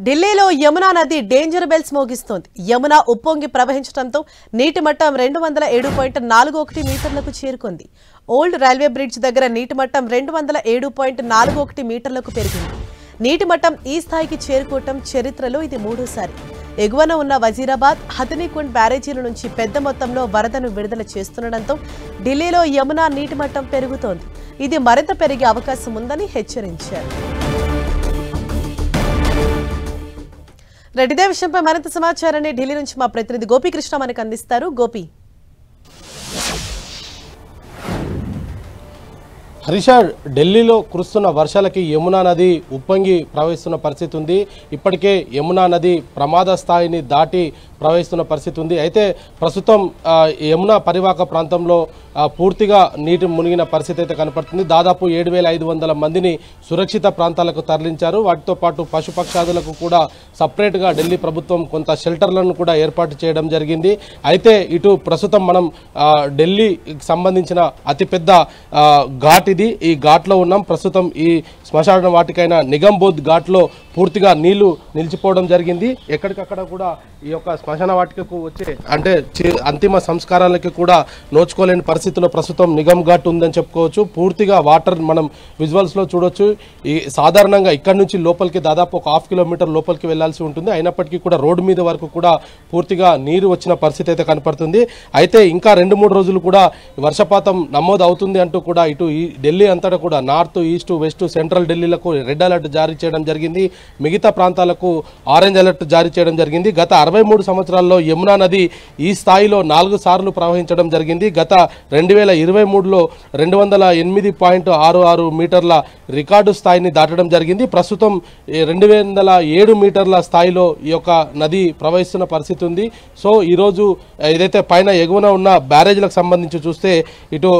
ఢిల్లీలో యమునా నది danger bells మోగిస్తోంది. Yamuna ఉప్పొంగి ప్రవహించడంతో నీటి మట్టం 207.41 మీటర్లకు చేరుకుంది. ఓల్డ్ రైల్వే బ్రిడ్జ్ దగ్గర నీటి మట్టం 207.41 మీటర్లకు పెరిగింది. నీటి మట్టం ఈ స్థాయికి చేరుకోవటం చరిత్రలో ఇది మూడోసారి. ఎగువన ఉన్న వజీరాబాద్, హథనీకుండ్ బ్యారేజీల నుంచి పెద్ద మొత్తంలో వరదను విడుదల చేస్తుండటంతో ఢిల్లీలో యమునా నీటి మట్టం పెరుగుతోంది. ఇది మరింత పెరిగే అవకాశం ఉందని హెచ్చరించారు. ఇదే విషయంపై మరింత సమాచారాన్ని ఢిల్లీ నుంచి మా ప్రతినిధి గోపీకృష్ణ మనకు అందిస్తారు. గోపి, హరీష, ఢిల్లీలో కురుస్తున్న వర్షాలకి యమునా నది ఉప్పొంగి ప్రవహిస్తున్న పరిస్థితి ఉంది. ఇప్పటికే యమునా నది ప్రమాద స్థాయిని దాటి ప్రవహిస్తున్న పరిస్థితి ఉంది. అయితే ప్రస్తుతం యమునా పరివాహక ప్రాంతంలో పూర్తిగా నీటి మునిగిన పరిస్థితి అయితే కనపడుతుంది. దాదాపు 7,500 మందిని సురక్షిత ప్రాంతాలకు తరలించారు. వాటితో పాటు పశుపక్షాదులకు కూడా సపరేట్గా ఢిల్లీ ప్రభుత్వం కొంత షెల్టర్లను కూడా ఏర్పాటు చేయడం జరిగింది. అయితే ఇటు ప్రస్తుతం మనం ఢిల్లీకి సంబంధించిన అతిపెద్ద ఘాట్ ఇది. ఈ ఘాట్లో ఉన్నాం. ప్రస్తుతం ఈ శ్మశాన వాటికైన నిగంబోధ్ ఘాట్లో పూర్తిగా నీళ్లు నిలిచిపోవడం జరిగింది. ఎక్కడికక్కడ కూడా ఈ యొక్క శ్మశాన వాటికకు వచ్చే అంటే అంతిమ సంస్కారాలకి కూడా నోచుకోలేని పరిస్థితిలో ప్రస్తుతం నిగమ్ ఘాట్ ఉందని చెప్పుకోవచ్చు. పూర్తిగా వాటర్ మనం విజువల్స్లో చూడొచ్చు. ఈ సాధారణంగా ఇక్కడ నుంచి లోపలికి దాదాపు ఒక 1/2 కిలోమీటర్ లోపలికి వెళ్లాల్సి ఉంటుంది. అయినప్పటికీ కూడా రోడ్డు మీద వరకు కూడా పూర్తిగా నీరు వచ్చిన పరిస్థితి అయితే కనపడుతుంది. అయితే ఇంకా 2-3 రోజులు కూడా వర్షపాతం నమోదు అవుతుంది అంటూ కూడా ఇటు ఈ ఢిల్లీ అంతటా కూడా నార్త్, ఈస్ట్, వెస్ట్, సెంట్రల్ ఢిల్లీలకు రెడ్ అలర్ట్ జారీ చేయడం జరిగింది. మిగతా ప్రాంతాలకు ఆరెంజ్ అలర్ట్ జారీ చేయడం జరిగింది. గత 63 సంవత్సరాల్లో యమునా నది ఈ స్థాయిలో 4 సార్లు ప్రవహించడం జరిగింది. గత 2023లో 208.66 మీటర్ల రికార్డు స్థాయిని దాటడం జరిగింది. ప్రస్తుతం 207 మీటర్ల స్థాయిలో ఈ యొక్క నది ప్రవహిస్తున్న పరిస్థితి ఉంది. సో ఈరోజు ఏదైతే పైన ఎగువన ఉన్న బ్యారేజ్లకు సంబంధించి చూస్తే ఇటు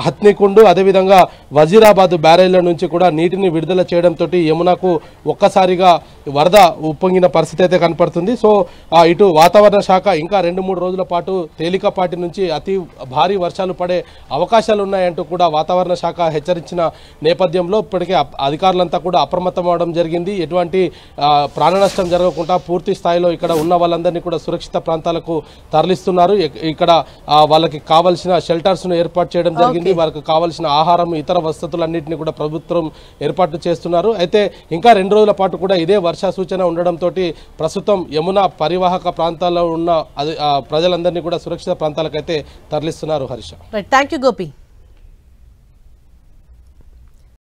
హథనీకుండ్, అదేవిధంగా వజీరాబాద్ బ్యారేజ్ల నుంచి కూడా నీటిని విడుదల చేయడంతో యమునకు ఒక్కసారిగా వరద ఉప్పొంగిన పరిస్థితి అయితే కనపడుతుంది. సో ఇటు వాతావరణ శాఖ ఇంకా 2-3 రోజుల పాటు తేలికపాటి నుంచి అతి భారీ వర్షాలు పడే అవకాశాలు ఉన్నాయంటూ కూడా వాతావరణ శాఖ హెచ్చరించిన నేపథ్యంలో ఇప్పటికే అధికారులంతా కూడా అప్రమత్తం అవడం జరిగింది. ఎటువంటి ప్రాణ నష్టం జరగకుండా పూర్తి స్థాయిలో ఇక్కడ ఉన్న వాళ్ళందరినీ కూడా సురక్షిత ప్రాంతాలకు తరలిస్తున్నారు. ఇక్కడ వాళ్ళకి కావాల్సిన షెల్టర్స్ను ఏర్పాటు చేయడం జరిగింది. వాళ్ళకి కావాల్సిన ఆహారం, ఇతర వసతులన్నింటినీ కూడా ప్రభుత్వం ఏర్పాటు చేస్తున్నారు. అయితే ఇంకా 2 రోజుల పాటు కూడా ఇదే వర్ష సూచన ఉండడంతో ప్రస్తుతం యమునా పరివాహక ప్రాంతాల్లో ఉన్న ప్రజలందరినీ కూడా సురక్షిత ప్రాంతాలకైతే తరలిస్తున్నారు. Harish, thank you Gopi.